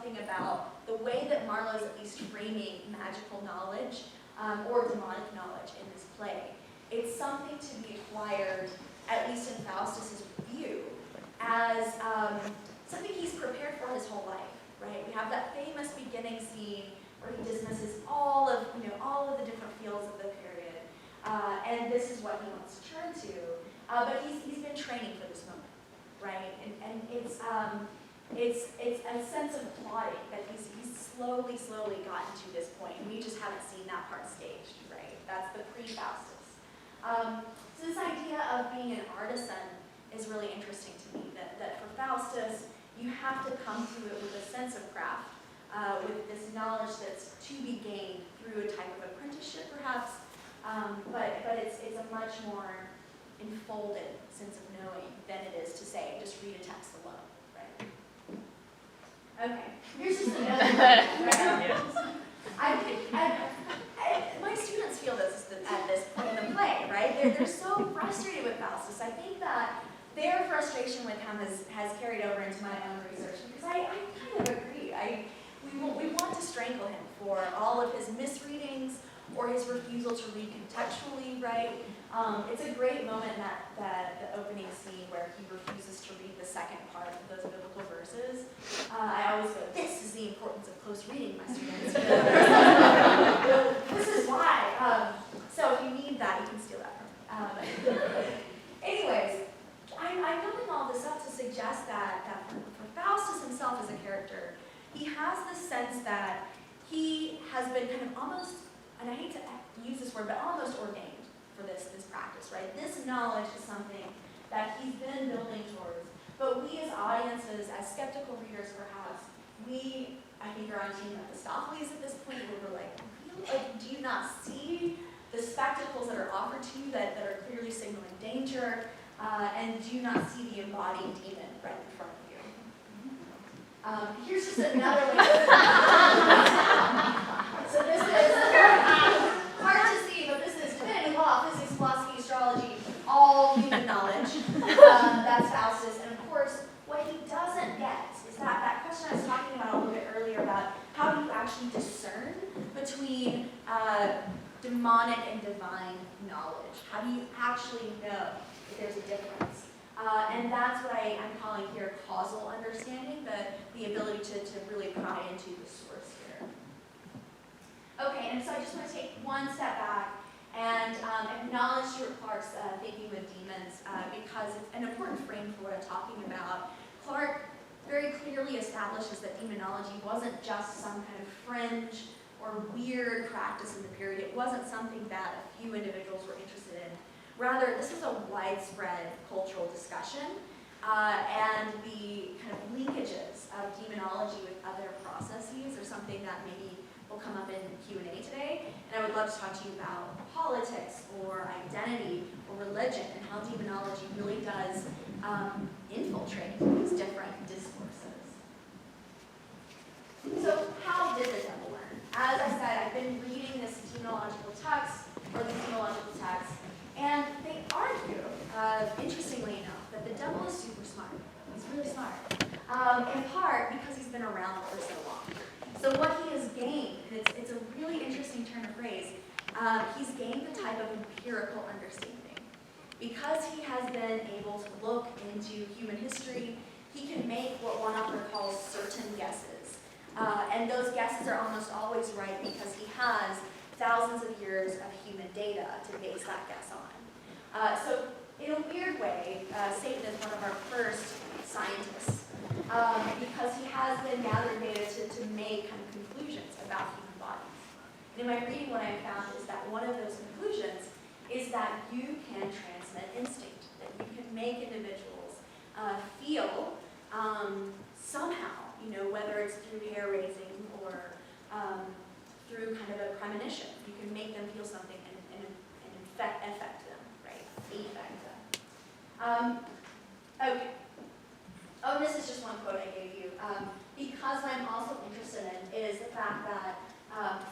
something about the way that Marlowe's at least framing magical knowledge or demonic knowledge in this play. It's something to be acquired, at least in Faustus's view, as something he's prepared for his whole life, right? We have that famous beginning scene where he dismisses all of the different fields of the period, and this is what he wants to turn to. But he's been training for this moment, right? And it's a sense of plotting that he's slowly gotten to this point, and we just haven't seen that part staged, right? That's the pre-Faustus. So this idea of being an artisan is really interesting to me, that for Faustus, you have to come to it with a sense of craft, with this knowledge that's to be gained through a type of apprenticeship, perhaps, but it's a much more enfolded sense of knowing than it is to say, just read a text alone, right? Okay, here's just another one. My students feel this at this point in the play, right? They're so frustrated with Faustus. I think that their frustration with him has carried over into my own research, because I kind of agree. We want to strangle him for all of his misreadings or his refusal to read contextually, right? It's a great moment in that the opening scene where he refuses to read the second part of those biblical verses. I always go, this is the importance of close reading, my students. This is why. So if you need that, you can steal that from me. Anyways, I'm building all this up to suggest that for Faustus himself as a character, he has this sense that he has been kind of almost, and I hate to use this word, but almost ordained for this practice, right? This knowledge is something that he's been building towards. But we as audiences, as skeptical readers perhaps, I think are on team Mephistopheles at this point, where we're like, do you not see the spectacles that are offered to you that are clearly signaling danger? And do you not see the embodied demon right in front of you? Here's just another way. So this is hard to see, but this is divinity, law, physics, philosophy, astrology, all human knowledge. That's Faustus. And of course, what he doesn't get is that question I was talking about a little bit earlier about how do you actually discern between demonic and divine knowledge? How do you actually know if there's a difference? And that's what I'm calling here causal understanding, the ability to really pry into the source here. Okay, and so I just want to take one step back and acknowledge Stuart Clark's Thinking with Demons, because it's an important frame for what I'm talking about. Clark very clearly establishes that demonology wasn't just some kind of fringe or weird practice in the period. It wasn't something that a few individuals were interested in. Rather, this was a widespread cultural discussion, and the kind of linkages of demonology with other processes are something that maybe will come up in Q&A today. And I would love to talk to you about politics or identity or religion and how demonology really does infiltrate these different discourses. So how did the devil learn? As I said, I've been reading this demonological text, and they argue, interestingly enough, that the devil is super smart. He's really smart. In part because he's been around for so long. So what he has gained, and it's a really interesting turn of phrase, he's gained the type of empirical understanding. Because he has been able to look into human history, he can make what one author calls certain guesses. And those guesses are almost always right because he has thousands of years of human data to base that guess on. So in a weird way, Satan is one of our first scientists because he has been gathering data to make kind of conclusions about human bodies. And in my reading, what I found is that one of those conclusions is that you can transmit instinct, that you can make individuals feel somehow, whether it's through hair raising or through kind of a premonition. You can make them feel something and affect them, right? Affect them. Okay. Oh, this is just one quote I gave you. Because what I'm also interested in is the fact that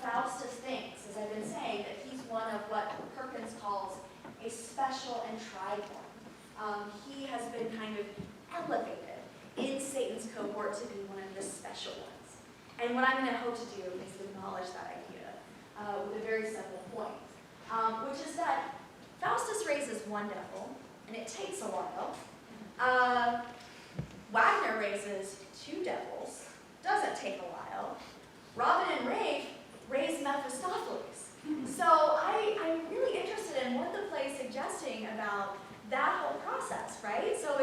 Faustus thinks, as I've been saying, that he's one of what Perkins calls a special and tried one. He has been kind of elevated in Satan's cohort to be one of the special ones. And what I'm going to hope to do is acknowledge that idea with a very simple point, which is that Faustus raises one devil, and it takes a while. Wagner raises two devils, doesn't take a while. Robin and Rafe raise Mephistopheles. So I'm really interested in what the play is suggesting about that whole process, right? So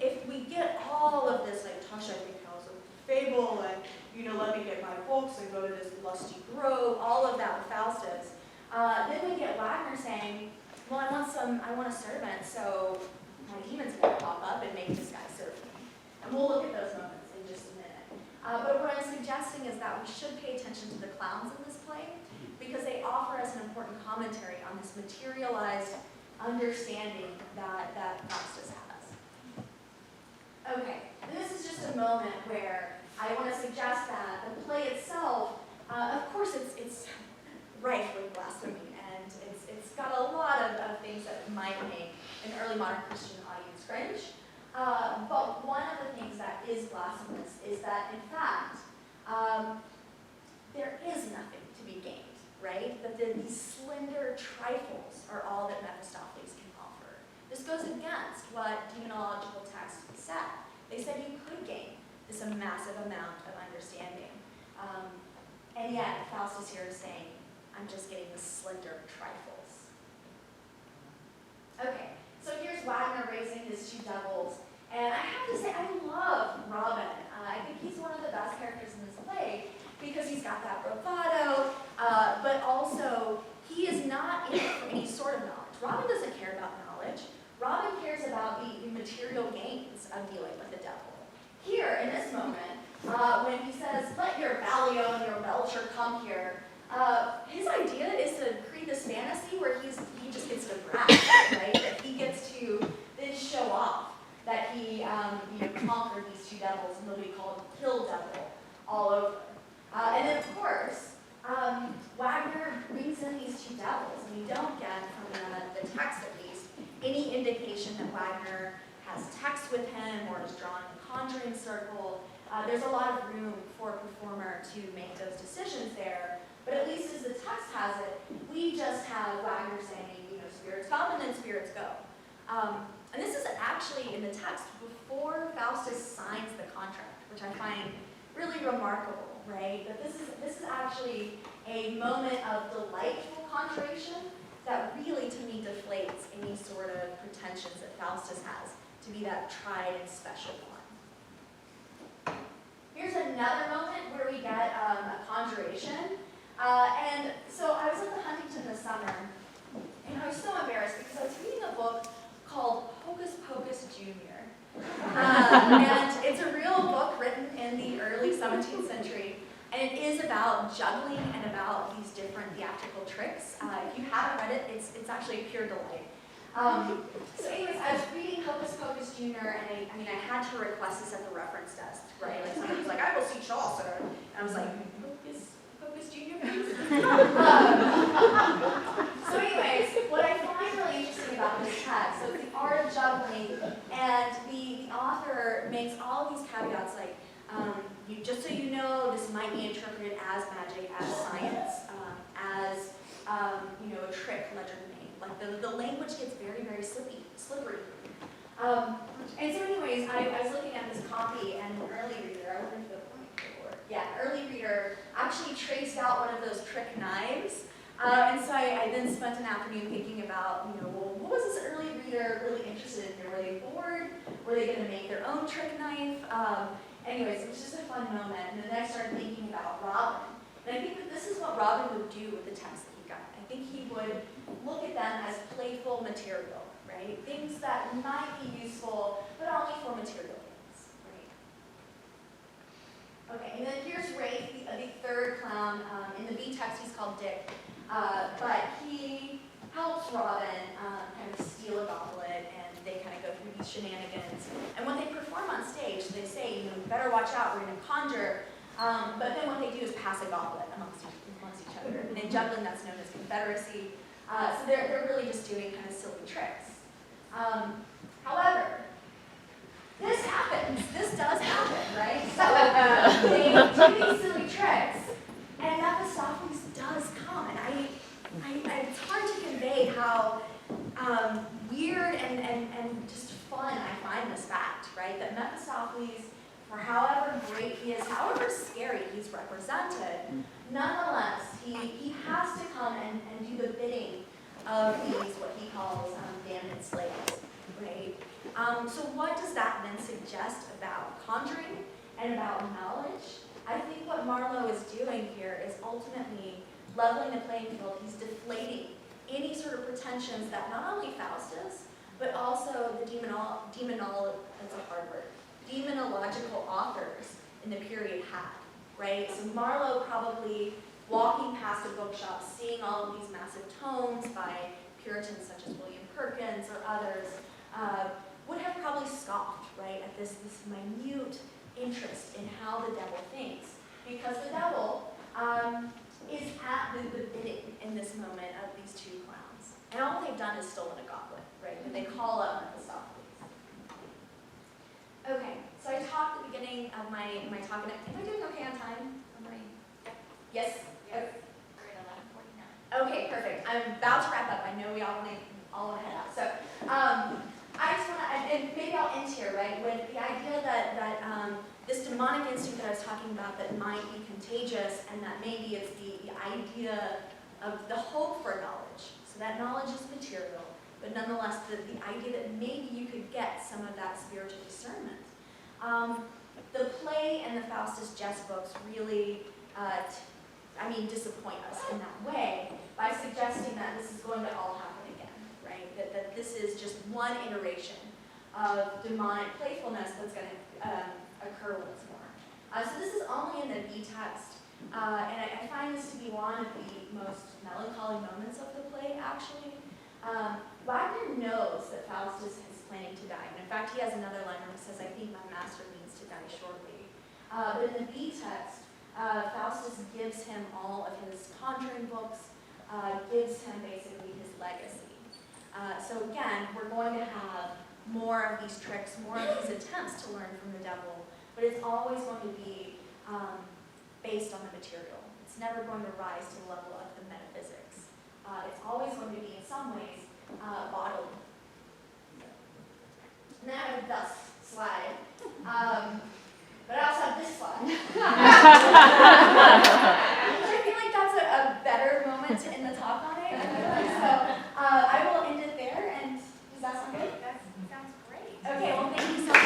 if we get all of this, like Tasha tells a fable, and let me get my books and go to this lusty grove, all of that with Faustus, then we get Wagner saying, well, I want a servant, so my demon's going to pop up and make this guy serve me. And we'll look at those moments in just a minute. But what I'm suggesting is that we should pay attention to the clowns in this play, because they offer us an important commentary on this materialized understanding that Faustus has. Okay, and this is just a moment where I want to suggest that the play itself, of course, it's rife with blasphemy, and it's got a lot of things that might make an early modern Christian audience cringe. But one of the things that is blasphemous is that, in fact, there is nothing to be gained. Right? That these slender trifles are all that Mephistopheles can offer. This goes against what demonological texts said. They said you could gain this massive amount of understanding. And yet, Faustus here is saying, I'm just getting the slender trifles. Okay, so here's Wagner raising his two devils. And I have to say, I love Robin. I think he's one of the best characters in this play, because he's got that bravado, but also he is not in it for any sort of knowledge. Robin doesn't care about knowledge. Robin cares about the material gains of dealing with the devil. Here, in this moment, when he says, let your Ballio and your Belcher come here, his idea is to create this fantasy where he just gets to brag, right? That he gets to then show off that he conquered these two devils, and they'll be called Kill Devil all over. And then, of course, Wagner brings in these two devils, and we don't get, from the text at least, any indication that Wagner has text with him or is drawn in a conjuring circle. There's a lot of room for a performer to make those decisions there, but at least as the text has it, we just have Wagner saying, spirits come and then spirits go. And this is actually in the text before Faustus signs the contract, which I find really remarkable. Right? That this is actually a moment of delightful conjuration that really, to me, deflates any sort of pretensions that Faustus has to be that tried and special one. Here's another moment where we get a conjuration. And so I was at the Huntington this summer, and I was so embarrassed because I was reading a book called Hocus Pocus Jr. And it's a real book written in the early 17th century, and it is about juggling and about these different theatrical tricks. If you haven't read it, it's actually a pure delight. So anyways, I was reading Hocus Pocus Jr., and I had to request this at the reference desk, right? Like somebody was like, I will see Chaucer, and I was like, Hocus Jr., please? So anyways, what I find really interesting about this text, so it's the art of juggling, and the author makes all these caveats, like, just so you know, this might be interpreted as magic, as science, as a trick legerdemain. Like the language gets very, very slippery. And so anyways, I was looking at this copy, and an early reader, I wonder if the early reader actually traced out one of those trick knives. And so I then spent an afternoon thinking about, well, what was this early reader really interested in? Were they bored? Were they going to make their own trick knife? Anyways, it was just a fun moment. And then I started thinking about Robin. And I think that this is what Robin would do with the text that he got. I think he would look at them as playful material, right? Things that might be useful, but only for material things, right? Okay, and then here's Rafe, the third clown. In the B text, he's called Dick. But he helps Robin kind of steal a goblet, and they kind of go through these shenanigans. And when they perform on stage, they say, you better watch out, we're going to conjure. But then what they do is pass a goblet amongst each other. And in juggling, that's known as confederacy. So they're really just doing kind of silly tricks. However, this happens. This does happen, right? So they do these silly tricks, and Mephistopheles does come. And it's hard to convey how weird and just fun I find this fact, right? That Mephistopheles, for however great he is, however scary he's represented, nonetheless, he has to come and do the bidding of these, what he calls damned slaves, right? So what does that then suggest about conjuring and about knowledge? I think what Marlowe is doing here is ultimately leveling the playing field. He's deflating any sort of pretensions that not only Faustus, but also the that's a hard word, demonological authors in the period had, right? So Marlowe probably walking past a bookshop, seeing all of these massive tomes by Puritans such as William Perkins or others, would have probably scoffed, right, at this minute interest in how the devil thinks. Because the devil is at the bidding in this moment of these two clowns. And all they've done is stolen a goblet, right? And they call up Mephistopheles. Okay, so I talked at the beginning of my talk. Am I doing okay on time? Yes? Yes. We're at 11:49. Okay, perfect. I'm about to wrap up. I know we all want to head out. So I just want to, and maybe I'll end here, right, with the idea that this demonic instinct that I was talking about that might be contagious, and that maybe it's the idea of the hope for knowledge. So that knowledge is material, but nonetheless the idea that maybe you could get some of that spiritual discernment. The play and the Faustus jest books really, disappoint us in that way by suggesting that this is going to all happen again, right? That this is just one iteration of demonic playfulness that's going to occur once more. So this is only in the B text, and I find this to be one of the most melancholy moments of the play, actually. Wagner knows that Faustus is planning to die, and in fact he has another line where he says, "I think my master means to die shortly." But in the B text, Faustus gives him all of his conjuring books, gives him basically his legacy. So again, we're going to have more of these tricks, more of these attempts to learn from the devil, but it's always going to be based on the material. It's never going to rise to the level of the metaphysics. It's always going to be, in some ways, bodily. And then I have thus slide. But I also have this slide. I feel like that's a better moment to end the talk on it. So I will end it there, and does that sound good? That sounds great. Okay, well, thank you so much.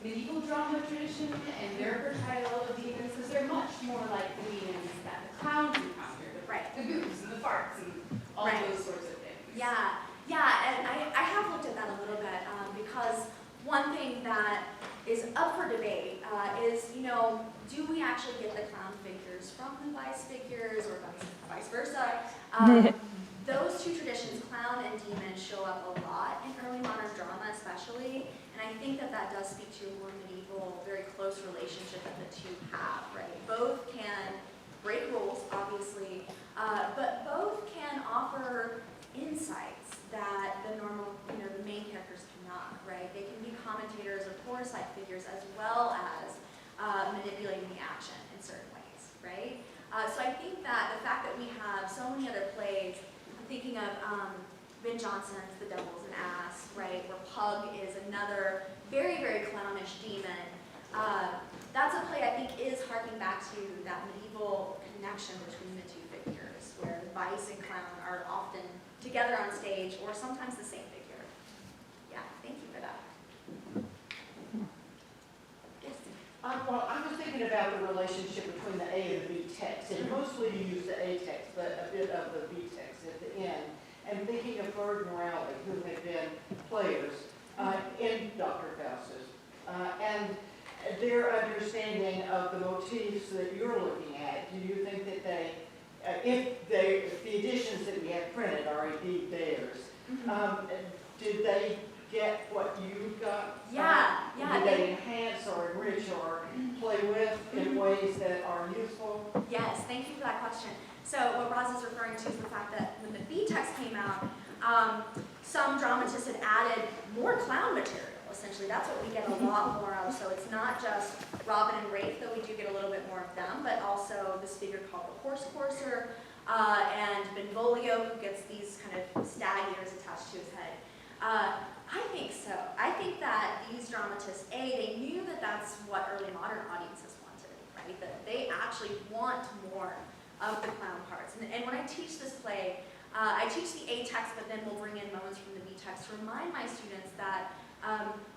medieval drama tradition and their portrayal of demons, because they're much more like the demons that the clowns encounter, the goofs and the farts and all those sorts of things. Yeah, and I have looked at that a little bit because one thing that is up for debate is, do we actually get the clown figures from the vice figures or vice versa? Those two traditions, clown and demon, show up a lot in early modern drama especially, and I think that does speak to a more medieval, very close relationship that the two have, right? Both can break rules, obviously, but both can offer insights that the normal, the main characters cannot, right? They can be commentators or foresight figures as well as manipulating the action in certain ways, right? So I think that the fact that we have so many other plays, I'm thinking of Ben Jonson's The Devil's an Ass, right, where Pug is another very, very clownish demon. That's a play I think is harking back to that medieval connection between the two figures, where the vice and clown are often together on stage, or sometimes the same figure. Yeah, thank you for that. Yes? Well, I was thinking about the relationship between the A and the B text, and mostly you use the A text, but a bit of the B text at the end. And thinking of Bird and Rowley, who had been players in Dr. Faustus. And their understanding of the motifs that you're looking at, do you think that they, if the editions that we have printed are indeed theirs, did they get what you got? Yeah. Did they enhance or enrich or play with in ways that are useful? Yes, thank you for that question. So what Roz is referring to is the fact that when the B text came out, some dramatists had added more clown material, essentially. That's what we get a lot more of. So it's not just Robin and Rafe, though we do get a little bit more of them, but also this figure called the horse courser, and Benvolio, who gets these kind of stag ears attached to his head. I think so. I think that these dramatists, they knew that that's what early modern audiences wanted, right? That they actually want more of the clown parts. And when I teach this play, I teach the A text, but then we'll bring in moments from the B text to remind my students that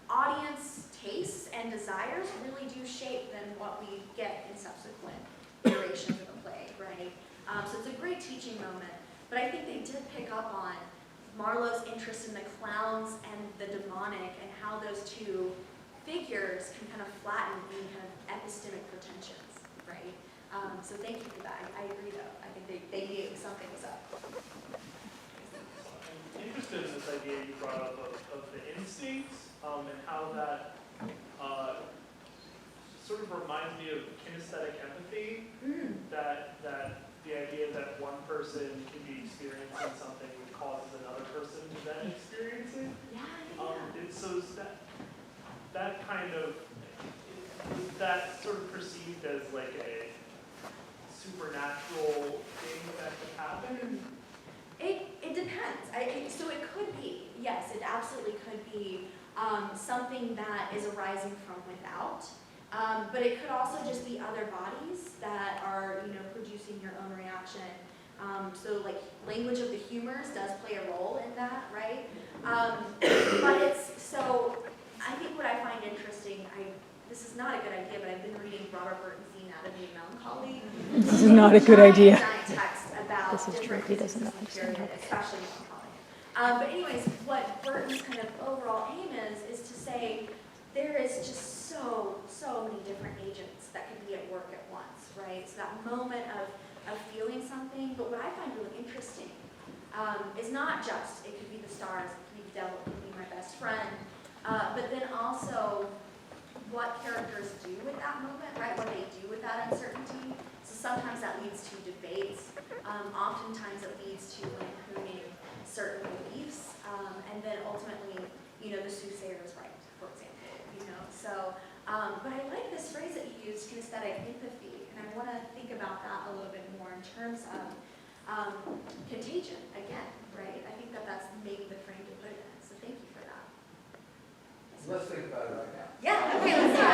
audience tastes and desires really do shape then what we get in subsequent iterations of the play, right? So it's a great teaching moment. But I think they did pick up on Marlowe's interest in the clowns and the demonic and how those two figures can kind of flatten any kind of epistemic pretensions, right? So thank you for that. I agree, though. I think they knew something was up. I'm interested in this idea you brought up of the instincts and how that sort of reminds me of kinesthetic empathy. That the idea that one person can be experiencing something which causes another person to then experience it. So is that kind of, is that sort of perceived as like a supernatural thing that could happen? It depends. So it could be, yes, it absolutely could be something that is arising from without. But it could also just be other bodies that are, producing your own reaction. So like language of the humors does play a role in that, right? But so I think what I find interesting, this is not a good idea, but I've been reading Robert Burton's The Anatomy of Melancholy. This is not a good idea. Giant text about This is true. different He doesn't diseases in the understand. period, especially melancholy. But anyways, what Burton's kind of overall aim is to say there is just so many different agents that could be at work at once, right? So that moment of feeling something, but what I find really interesting is not just, it could be the stars, it could be the devil, it could be my best friend, but then also what characters do with that moment, right? What they do with that uncertainty. So sometimes that leads to debates, oftentimes it leads to improving certain beliefs, and then ultimately, the soothsayer is right, for example, So, but I like this phrase that you used, kinesthetic empathy, and I want to think about that a little bit more in terms of contagion, again, right? I think that's maybe the frame to put it in, so thank you for that. Let's think about it right now. Yeah, okay, let's do it.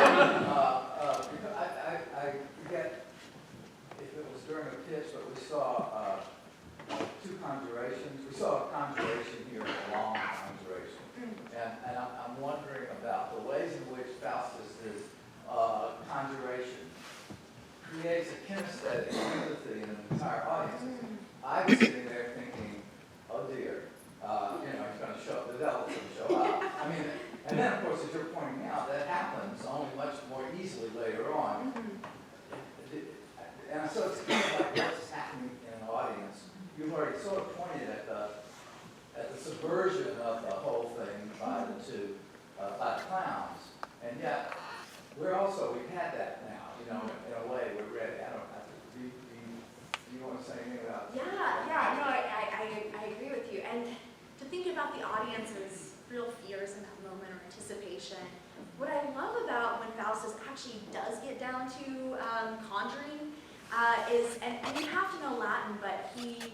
I forget if it was during a pitch, but we saw two conjurations. We saw a conjuration here, a long conjuration. And I'm wondering about the ways in which Faustus's conjuration creates a kinesthetic empathy in an entire audience. I was sitting there thinking, oh dear, he's going to show up, the devil's going to show up. And then of course, as you're pointing out, that happens only much more easily later on. And so it's kind of like what's happening in an audience. You've already sort of pointed at the subversion of the whole thing by the two, by the clowns. And yet, we've had that now, in a way, we're ready. Do you want to say anything about that? Yeah, no, I agree with you. And to think about the audience's real fears in that moment or anticipation, what I love about when Faustus actually does get down to conjuring is, and you have to know Latin, but he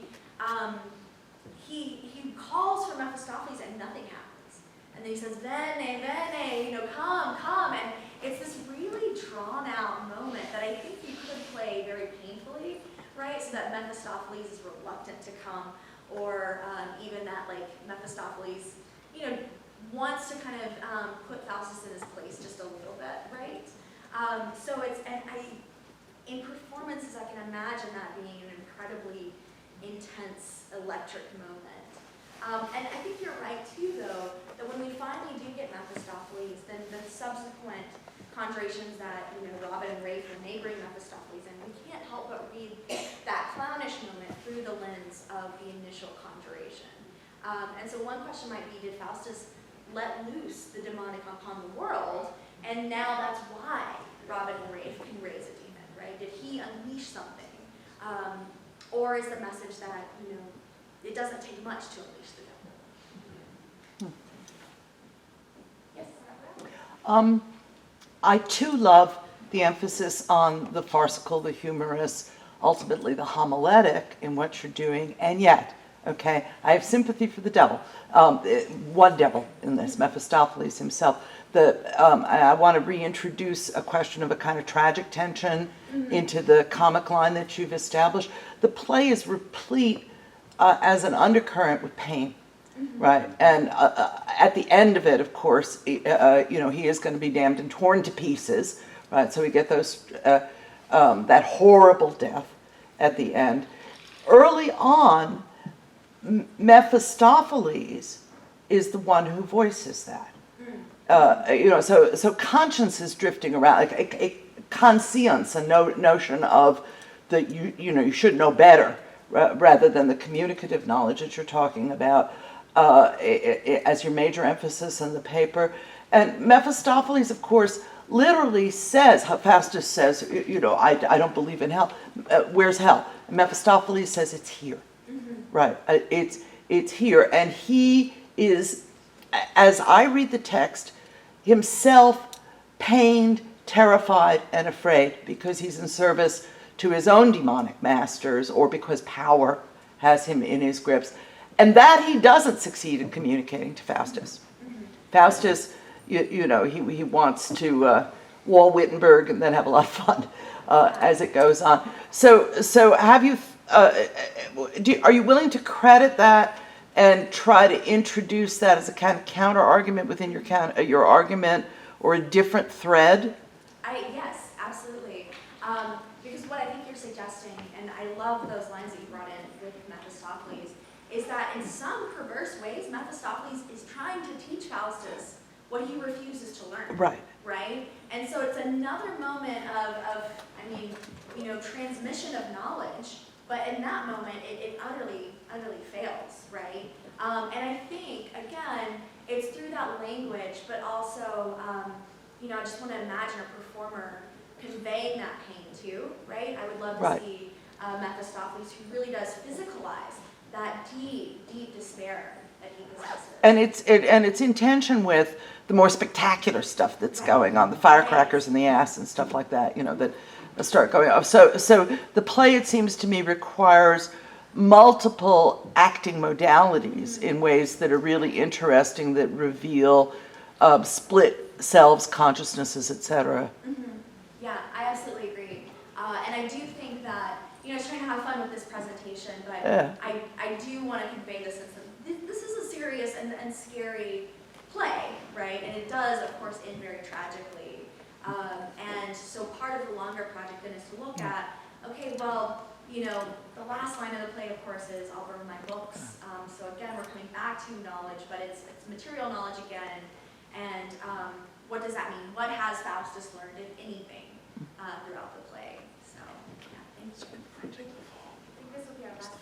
calls for Mephistopheles and nothing happens. And then he says, Vene, Vene, come. And it's this really drawn out moment that I think you could play very painfully, right? So that Mephistopheles is reluctant to come, or even that Mephistopheles, wants to kind of put Faustus in his place just a little bit, right? So in performances, I can imagine that being an incredibly intense, electric moment. And I think you're right too, though, that when we finally do get Mephistopheles, then the subsequent conjurations that, Robin and Rafe, when they bring Mephistopheles in, we can't help but read that clownish moment through the lens of the initial conjuration. And so one question might be, did Faustus let loose the demonic upon the world, and now that's why Robin and Rafe can raise a demon, right? Did he unleash something? Or is the message that, it doesn't take much to unleash the devil? Yes? I too love the emphasis on the farcical, the humorous, ultimately the homiletic in what you're doing, and yet, okay, I have sympathy for the devil. One devil in this, Mephistopheles himself. I want to reintroduce a question of a kind of tragic tension into the comic line that you've established. The play is replete as an undercurrent with pain, right? And at the end of it, of course, he is going to be damned and torn to pieces, right? So we get those that horrible death at the end. Early on, Mephistopheles is the one who voices that. So conscience is drifting around, like a conscience, a notion of that you should know better, rather than the communicative knowledge that you're talking about as your major emphasis in the paper. And Mephistopheles, of course, literally says, Faustus says, I don't believe in hell. Where's hell? And Mephistopheles says it's here. Right, it's here, and he is, as I read the text, himself pained, terrified, and afraid because he's in service to his own demonic masters, or because power has him in his grips, and that he doesn't succeed in communicating to Faustus. Faustus, he wants to wall Wittenberg and then have a lot of fun as it goes on. So have you? Are you willing to credit that and try to introduce that as a kind of counter argument within your argument, or a different thread? Yes, absolutely. Because what I think you're suggesting, and I love those lines that you brought in with Mephistopheles, is that in some perverse ways, Mephistopheles is trying to teach Faustus what he refuses to learn. Right. Right? And so it's another moment of transmission of knowledge. But in that moment, it utterly fails, right? And I think, again, it's through that language, but also, I just want to imagine a performer conveying that pain too, right? I would love to see Mephistopheles who really does physicalize that deep, deep despair that he possesses. And it's in tension with the more spectacular stuff that's going on, the firecrackers in the ass and stuff like that, that start going off. So the play, it seems to me, requires multiple acting modalities in ways that are really interesting, that reveal split selves, consciousnesses, etc. Yeah, I absolutely agree. And I do think that, I was trying to have fun with this presentation, but yeah. I do want to convey the sense that this is a serious and scary play, right? And it does, of course, end very tragically. And so part of the longer project then is to look at, okay, well, the last line of the play, of course, is I'll burn my books. So again, we're coming back to knowledge, but it's material knowledge again. And what does that mean? What has Faustus learned, if anything, throughout the play? So, yeah, thank you. I think this will be our last one.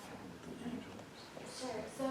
Sure. So